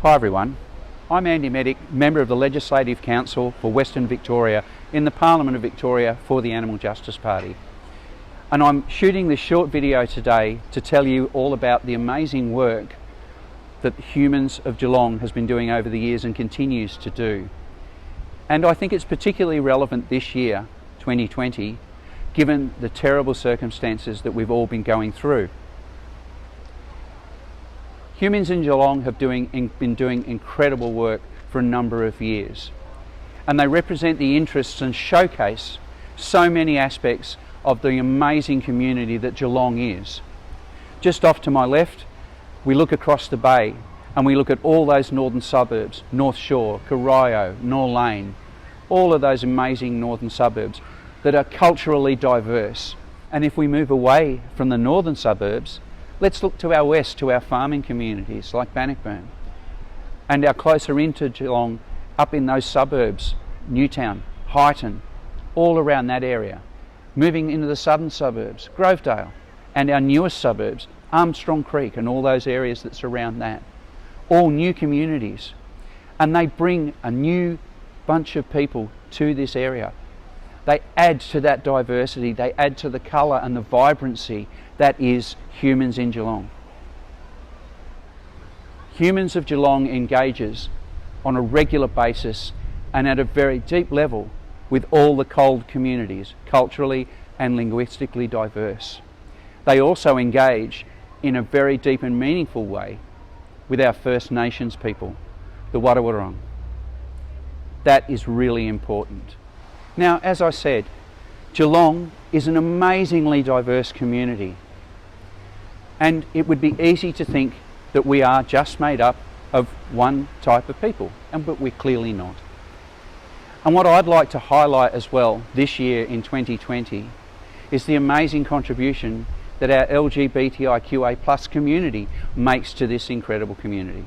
Hi everyone, I'm Andy Meddick, Member of the Legislative Council for Western Victoria in the Parliament of Victoria for the Animal Justice Party. And I'm shooting this short video today to tell you all about the amazing work that Humans of Geelong has been doing over the years and continues to do. And I think it's particularly relevant this year, 2020, given the terrible circumstances that we've all been going through. Humans in Geelong have been doing incredible work for a number of years, and they represent the interests and showcase so many aspects of the amazing community that Geelong is. Just off to my left, we look across the bay and we look at all those northern suburbs, North Shore, Corio, Nor Lane, all of those amazing northern suburbs that are culturally diverse. And if we move away from the northern suburbs, let's look to our west, to our farming communities like Bannockburn, and our closer into Geelong, up in those suburbs, Newtown, Highton, all around that area. Moving into the southern suburbs, Grovedale, and our newest suburbs, Armstrong Creek and all those areas that surround that. All new communities, and they bring a new bunch of people to this area. They add to that diversity, they add to the colour and the vibrancy that is Humans in Geelong. Humans of Geelong engages on a regular basis and at a very deep level with all the COLD communities, culturally and linguistically diverse. They also engage in a very deep and meaningful way with our First Nations people, the Waterfront. That is really important. Now, as I said, Geelong is an amazingly diverse community, and it would be easy to think that we are just made up of one type of people, but we're clearly not. And what I'd like to highlight as well this year in 2020 is the amazing contribution that our LGBTQIA+ community makes to this incredible community.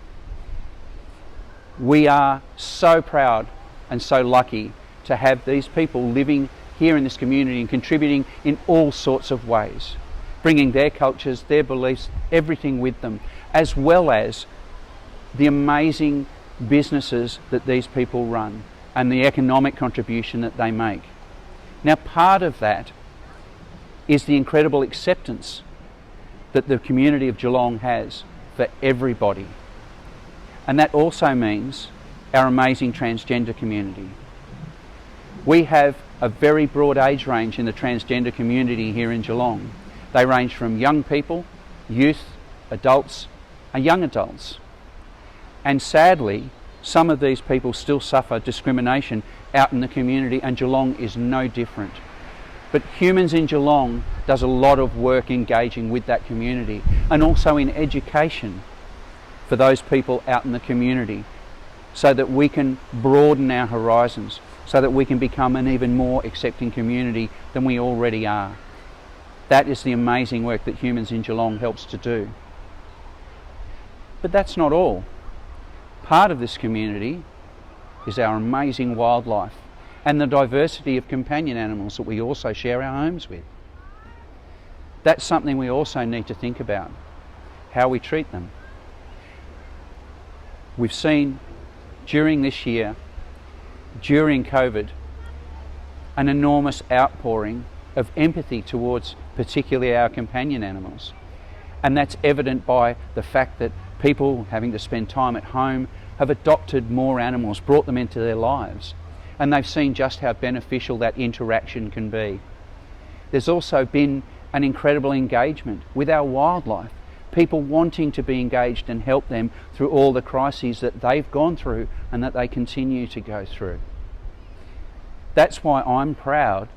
We are so proud and so lucky to have these people living here in this community and contributing in all sorts of ways, bringing their cultures, their beliefs, everything with them, as well as the amazing businesses that these people run and the economic contribution that they make. Now, part of that is the incredible acceptance that the community of Geelong has for everybody. And that also means our amazing transgender community. We have a very broad age range in the transgender community here in Geelong. They range from young people, youth, adults, and young adults. And sadly, some of these people still suffer discrimination out in the community, and Geelong is no different. But Humans in Geelong does a lot of work engaging with that community and also in education for those people out in the community so that we can broaden our horizons, so that we can become an even more accepting community than we already are. That is the amazing work that Humans in Geelong helps to do. But that's not all. Part of this community is our amazing wildlife and the diversity of companion animals that we also share our homes with. That's something we also need to think about, how we treat them. We've seen during this year, during COVID, an enormous outpouring of empathy towards particularly our companion animals. And that's evident by the fact that people having to spend time at home have adopted more animals, brought them into their lives, and they've seen just how beneficial that interaction can be. There's also been an incredible engagement with our wildlife, people wanting to be engaged and help them through all the crises that they've gone through and that they continue to go through. That's why I'm proud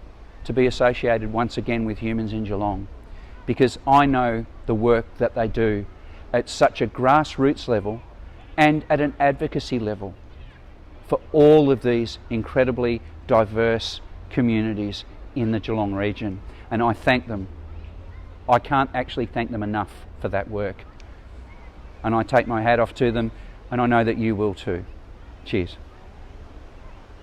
to be associated once again with Humans in Geelong, because I know the work that they do at such a grassroots level and at an advocacy level for all of these incredibly diverse communities in the Geelong region. And I thank them. I can't actually thank them enough for that work. And I take my hat off to them, and I know that you will too. Cheers.